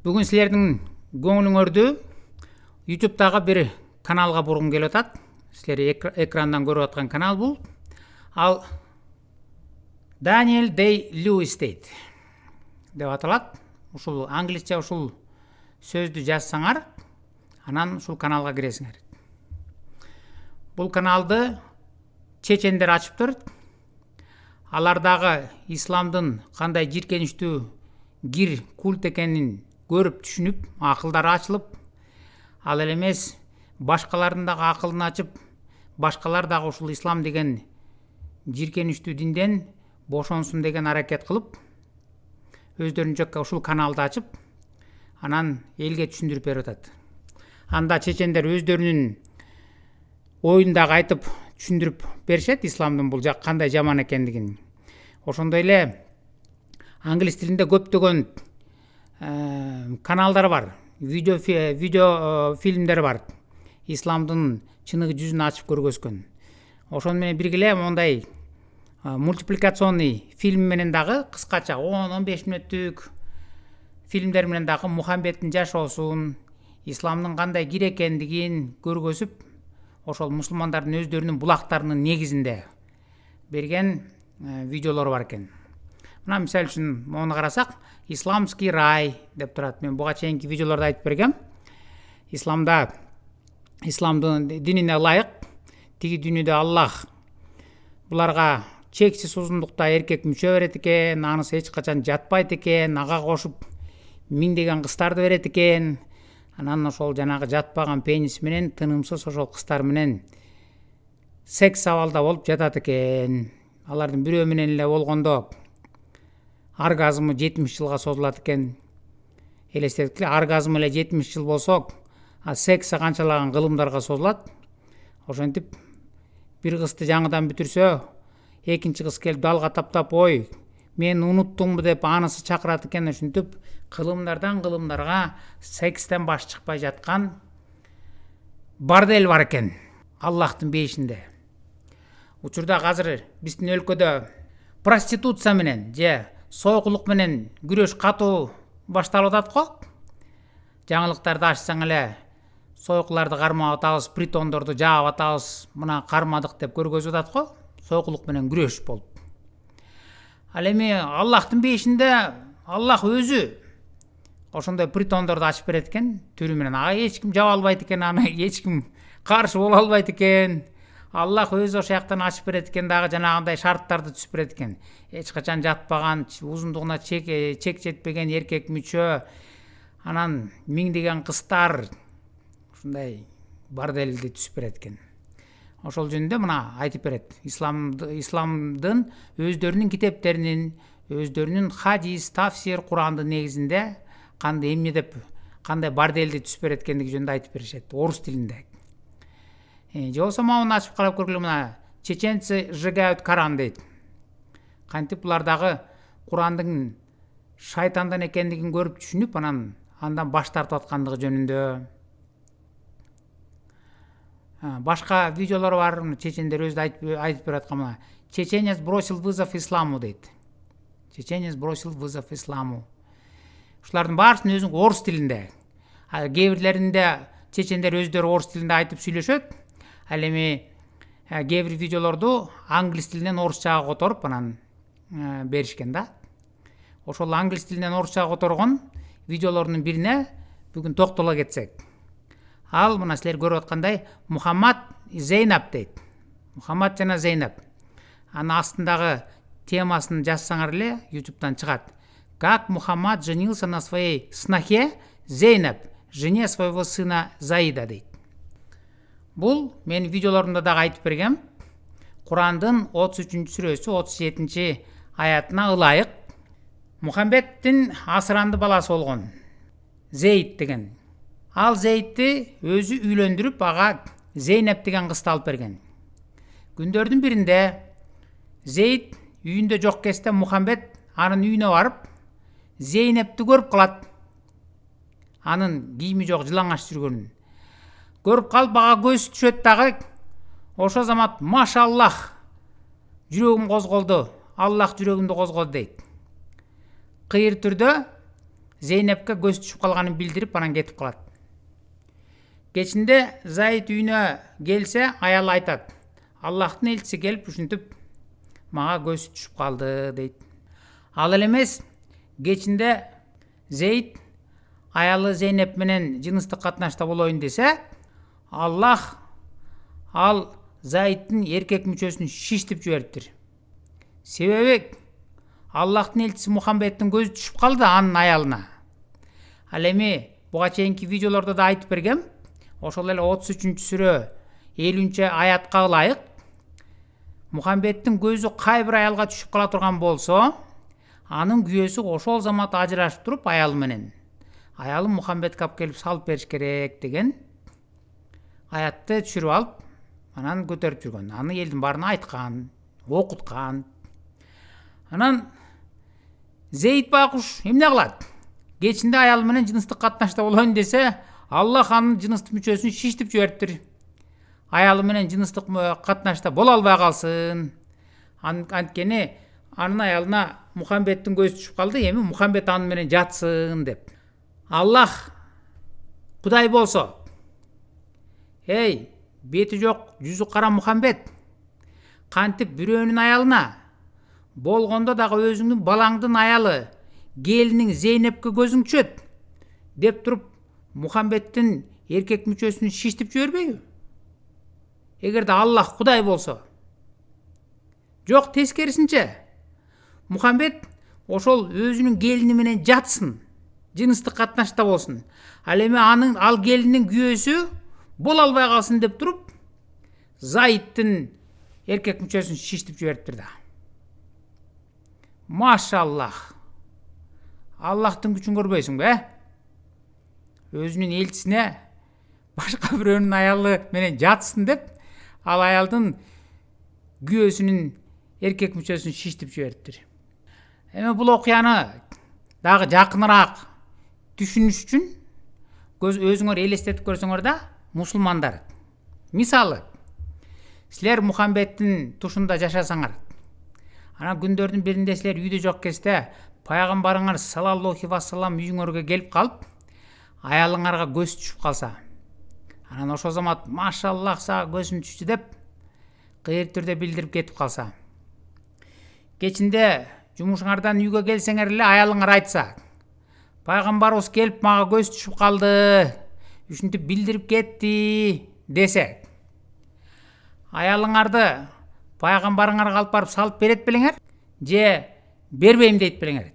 Бүгін сілердің көңіліңөрді YouTube'дағы бір каналға бұрғым келіп атат. Сілер экрандан көріп атқан канал бұл. Ал Daniel Day-Lewis дейді деп аталады. Ушул англисча ушул сөзді жазсаңар, анан ушул каналға кіресіңер. Бұл каналды чечендер ашыптыр. Алардағы исламдың қандай жиркеничтүү гир культ экенин көрүп түшүнүп, акылдары ачылып, ал эмес башкалардын дагы акылын ачып, башкалар дагы ушул ислам деген жиркеничтүү динден бошонсун деген аракет кылып, өздөрүнчө ушул каналды ачып, анан элге түшүндүрүп берип атат. Анда чечендер өздөрүнүн оюн дагы айтып түшүндүрүп беришет, исламдын бул кандай жаман экендигин. Ошондой эле англис тилинде көптөгөн каналдар бар, видео фильмдер бар. Исламдын чыныгы жүзүн ачып көргөзгөн. Ошону менен биргеле мондай мультипликационный фильм менен дагы кыскача 10-15 мүнөттүк фильмдер менен дагы Мухаммедтин жашоосун, исламдын кандай кир экендигин көргөзүп, ошол мусулмандардын өздөрүнүн булактарынын негизинде берген видеолор бар экен. Мына мисалы үчүн мону карасак, исламский рай деп турат. Мен буга чейинки видеолордо айтып бергем. Исламдын динине ылайык тиги дүйнөдө Аллах буларга чексиз узундукта эркек мүчө берет экен, анысы эч качан жатпайт экен, ага кошуп миңдеген кыздарды берет экен. Анан ошол жанагы жатпаган пенис менен тынымсыз ошол кыздар менен секс абалда болуп жатат экен. Алардын бирөө менен эле болгондо оргазмы 70 жылга созулат экен. Элестетикли, оргазм эле 70 жыл болсо, секс канчалаган кылымдарга созулат. Ошентип бир кызды жаңыдан бүтүрсө, экинчи кыз келип далга таптап, ой, мен унуттумбу деп анысы чакырат экен. Ошентип кылымдардан кылымдарга секстен баш чыкпай жаткан бордель бар экен Аллахтын бейишинде. Учурда азыр биздин өлкөдө проституция менен же сойкулук менен күрөш катуу башталып атат го. Жаңылыктарды ачсаң эле сойкуларды кармап атабыз, притондорду жаап атабыз, мына кармадык деп көргөзүп атат го. Сойкулук менен күрөш болуп. Ал эми Аллахтын бейишинде Аллах өзү ошондой притондорду ачып берет экен, түрү менен. Ага эч ким жаба албайт экен, аны эч ким каршы боло албайт экен. Аллах өзү ошол жактан ачып берет экен, дагы жанагындай шарттарды түзүп берет экен. Эч качан жатпаган, узундугуна чек жетпеген эркек мүчө, анан миңдеген кыздар, ушундай борделди түзүп берет экен. Ошол жөнүндө мына айтып берет. Исламдын өздөрүнүн китептеринин, өздөрүнүн хадис, тафсир, Курандын негизинде кандай эмне деп, кандай борделди түзүп берет экендиги жөнүндө айтып беришет, орус тилинде. Же болсо муну ачып карап көргүлө, мына чеченцы сжигают Коран дейт. Кантип булар дагы Курандын шайтандан экендигин көрүп түшүнүп, андан баш тартып аткандыгы жөнүндө. Башка видеолор бар, чечендер өзү айтып берип аткан, мына чеченец бросил вызов исламу дейт. Чеченец бросил вызов исламу. Ушулардын баарысын өзүң орус тилинде. Кээ бирлеринде чечендер өздөрү орус тилинде айтып сүйлөшөт. Ал эми кээ бир видеолорду англис тилинен орусчага которуп анан беришкен да. Ошол англис тилинен орусчага которгон видеолордун бирине бүгүн токтоло кетсек. Ал мына силер көрүп аткандай Мухаммад Зейнап дейт. Мухаммад жана Зейнап. Анын астындагы темасын жазсаңар эле YouTube'дан чыгат. Как Мухаммад женился на своей снохе Зейнап, жене своего сына Заида дейт. Бул мен видеолорумда дагы айтып бергем. Курандын 33-сүрөсү 37-аятына ылайык Мухаммедтин асыранды баласы болгон Зейд деген. Ал Зейдти өзү үйлөндүрүп, ага Зейнеп деген кызды алып берген. Күндөрдүн биринде Зейд үйүндө жок кезде Мухаммед анын үйүнө барып, Зейнепти көрүп калат. Анын кийими жок, жылаңаш жүргөнүн көрүп калып, ага көз түшөт дагы. Ошо замат машаллах, жүрөгүм козголду, Аллах жүрөгүмдү козгоду дейт. Кыйыр түрдө Зейнепке көз түшүп калганын билдирип анан кетип калат. Кечинде Заид үйүнө келсе, аял айтат: Аллахтын элчиси келип ушинтип мага көзү түшүп калды дейт. Ал эле эмес, кечинде Зейд аялы Зейнеп менен жыныстык катнашта болоюн десе, Аллах ал Заидтин эркек мүчөсүн шиштип жибериптир. Себеби Аллахтын элчиси Мухаммедтин көзү түшүп калды анын аялына. Ал эми буга чейинки видеолордо да айтып бергем. Ошол эле 33-сүрө 50-аятка ылайык Мухаммедтин көзү кай бир аялга түшүп кала турган болсо, анын күйөөсү ошол замат ажырашып туруп аялы менен аялым Мухаммедке алып келип салып бериш керек деген аятты түшүрүп алып, анан көтөрүп жүргөн. Аны элдин баарына айткан, окуткан. Анан Зейд байкуш эмне кылат? Кечинде аялы менен жыныстык катнашта болоюн десе, Аллах анын жыныстык мүчөсүн шиштип жибериптир. Аялы менен жыныстык катнашта боло албай калсын. Анткени анын аялына Мухаммедтин көзү түшүп калды, эми Мухаммед аны менен жатсын деп. Аллах Кудай болсо, эй, бети жок, жүзү кара Мухаммед, кантип бирөөнүн аялына, болгондо дагы өзүңдүн балаңдын аялы, келиниң Зейнепке көзүң түшөт деп туруп, Мухаммедтин эркек мүчөсүн шиштип жибербейби? Эгерде Аллах Кудай болсо. Жок, тескерисинче. Мухаммед ошол өзүнүн келини менен жатсын, жыныстык катнашта болсун. Ал эми ал келинин күйөөсү боло албай калсын деп туруп, Заидтин эркек мүчөсүн шиштип жибериптир да. Машаллах. Аллахтын күчүн көрбөйсүңбү, Өзүнүн элчисине башка бирөөнүн аялы менен жатсын деп, ал аялдын күйөөсүнүн эркек мүчөсүн шиштип жибериптир. Эми бул окуяны дагы жакыныраак түшүнүш үчүн өзүңөр элестетип көрсөңөр да, мусулмандар. Мисалы, силер Мухаммедтин тушунда жашасаңар, анан күндөрдүн биринде силер үйдө жок кезде пайгамбарыңар саллаллаху вассалам үйүңөргө келип калып, аялыңарга көз түшүп калса, анан ошол замат машаллах сага көзүм түштү деп кыйыр түрдө билдирип кетип калса, кечинде жумушуңардан үйгө келсеңер эле аялыңар айтса, пайгамбарыбыз келип мага көз түшүп калды, ушинтип билдирип кетти десе, аялыңарды пайгамбарыңарга алып барып салып берет белеңер, же бербейм дейт белеңер.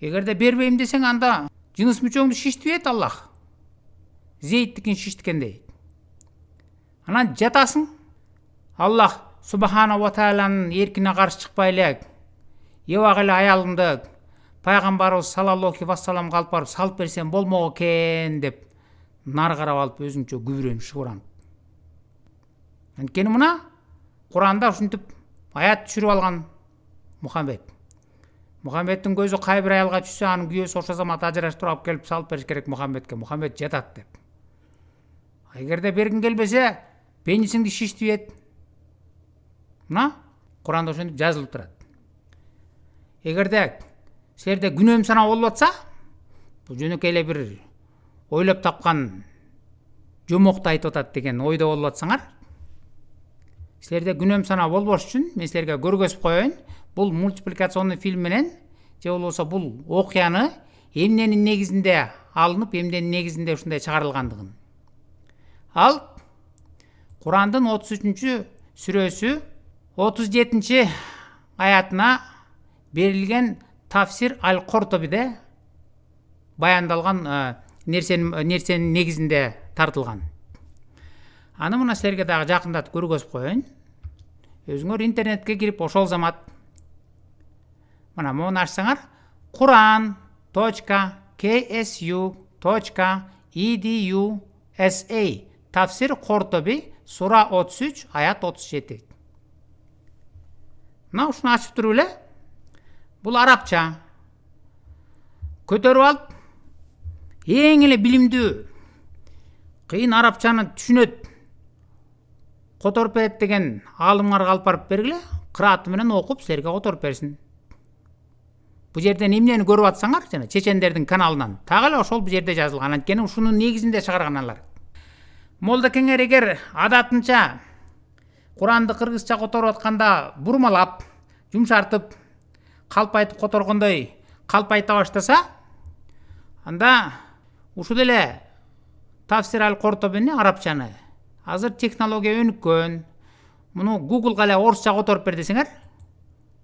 Эгерде бербейм десең, анда жыныс мүчөңдү шиштибейт Аллах. Зейдтикин шиштикендей. Анан жатасың. Аллах Субхана ва Тааланын эркине каршы чыкпай эле, эбак эле аялымды пайгамбарыбыз саллаллаху вассаламга алып барып салып берсем болмок экен деп нар карап алып өзүнчө күбүрөнүп шыбыранып. Анткени мына Куранда ушинтип аят түшүрүп алган Мухаммед. Мухаммедтин көзү кай бир аялга түшсө, анын күйөөсү ошо замат ажырашып туруп алып келип салып бериш керек Мухаммедке. Мухаммед жатат деп. Эгерде бергиң келбесе, пенисиңди шиштибет. Мына Куранда ошентип жазылып турат. Эгерде силерде күнөөм санаа болуп атса, бул жөнөкөй эле бир ойлоп тапкан жомокту айтып атат деген ойдо болуп атсаңар, силерде күнөөм санаа болбош үчүн мен силерге көргөзүп коеюн. Бул мультипликационный фильм менен, же болбосо бул окуяны эмненин негизинде алынып, эмненин негизинде ушундай чыгарылгандыгын. Ал Курандын 33-сүрөсү 37-аятына берилген Тафсир Аль-Куртубиде баяндалган нерсенин негизинде тартылган. Аны мына силерге дагы жакындатып көргөзүп коеюн. Өзүңөр интернетке кирип ошол замат мына мону ачсаңар, quran.ksu.edu.sa Тафсир Куртуби сура 33 аят 37. Мына ушуну ачып туруп эле, бул арабча. Көтөрүп алып, эң эле билимдүү, кыйын арабчаны түшүнөт, которуп берет деген аалымдарга алып барып бергиле, кырааты менен окуп силерге которуп берсин. Бул жерден эмнени көрүп атсаңар, жана чечендердин каналынан так эле ошол бул жерде жазылган. Анткени ушунун негизинде чыгарган алар. Молдокеңер эгер адатынча Куранды кыргызча которуп атканда бурмалап, жумшартып, калпайтып которгондой калпайта баштаса, анда ушул эле Тафсир аль-Куртубини арабчаны азыр технология өнүккөн. Муну Google'га эле орусча которуп бер десеңер,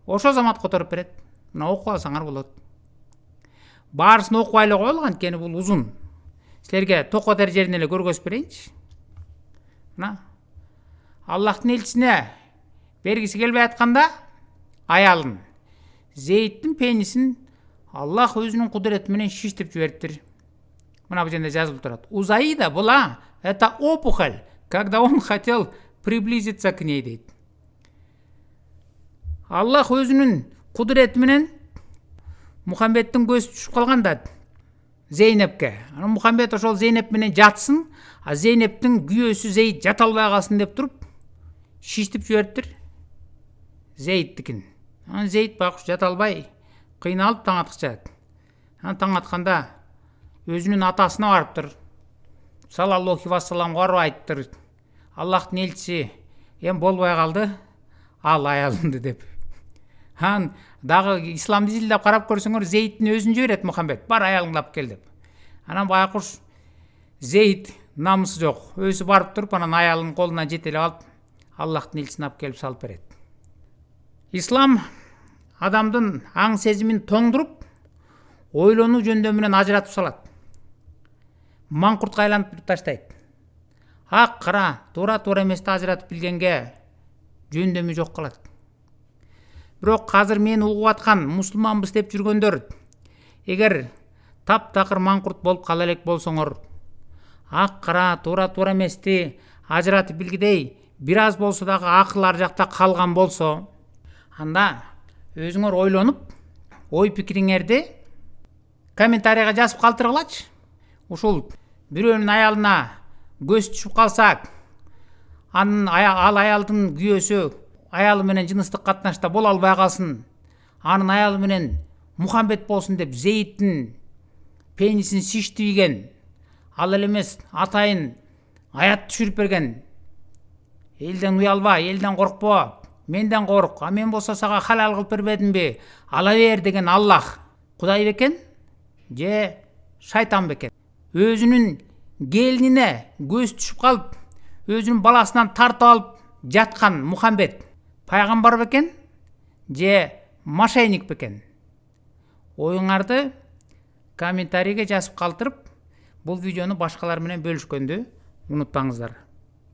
ошо замат которуп берет. Мына окуп алсаңар болот. Баарысын окубай эле коелу, анткени бул узун. Силерге токотер жерин эле көргөзүп берейинчи. Мына Аллахтын элчисине бергиси келбей атканда аялын Зейдтин пенисин Аллах өзүнүн кудурети менен шиштип жибериптир. Мына бул жерде жазылып турат. У Заида была это опухоль, когда он хотел приблизиться к ней дейт. Аллах өзүнүн кудурети менен Мухаммедтин көзү түшүп калганда Зейнепке. Ана Мухаммед ошол Зейнеп менен жатсын, а Зейнептин күйөөсү Зейд жата албай калсын деп туруп шиштип жибериптир Зейдтикин. Ана Зейд байкуш жата албай кыйналып таң аткычат. Ана таң атканда өзүнүн атасына барыптыр. Саллаллаху вассаламга барып айттыр. Аллахтын элчиси эми болбой калды, ал аялымды деп. Ан дагы исламды изилдеп карап көрсөңөр, Зейдтин өзүн жиберет Мухаммед, бар аялыңды алып кел деп. Анан байкуш Зейд намысы жок, өзү барып туруп, анан аялынын колунан жетелеп алып, Аллахтын элчисин алып келип салып берет. Ислам адамдын аң сезимин тоңдуруп, ойлонуу жөндөмү менен ажыратып салат. Маңкуртка айлантып таштайт. Ак кара, туура эмести ажыратып билгенге жөндөмү жок калат. Бирок азыр мени угуп аткан мусулманбыз деп жүргөндөр, эгер таптакыр маңкурт болуп кала элек болсоңор, ак кара, туура эмести ажыратып билгидей бир аз болсо дагы акыл ар жакта калган болсо, анда өзүңөр ойлонуп, ой пикириңерди комментарийга жазып калтыргылачы. Ушул бирөөнүн аялына көз түшүп калса, ал аялдын күйөөсү аялы менен жыныстык катнашта боло албай калсын, анын аялы менен Мухаммед болсун деп Зейдтин пенисин шиштиген, ал эле эмес атайын аят түшүрүп берген. Элден уялба, элден коркпо, менден корк, а мен болсо сага халал кылып бербедимби, ала бер деген Аллах Кудай бекен же шайтан бекен? Өзүнүн келинине көз түшүп калып, өзүнүн баласынан тартып алып жаткан Мухаммед пайгамбар бекен же мошенник бекен? Оюңарды комментарийге жазып калтырып, бул видеону башкалар менен бөлүшкөндү унутпаңыздар.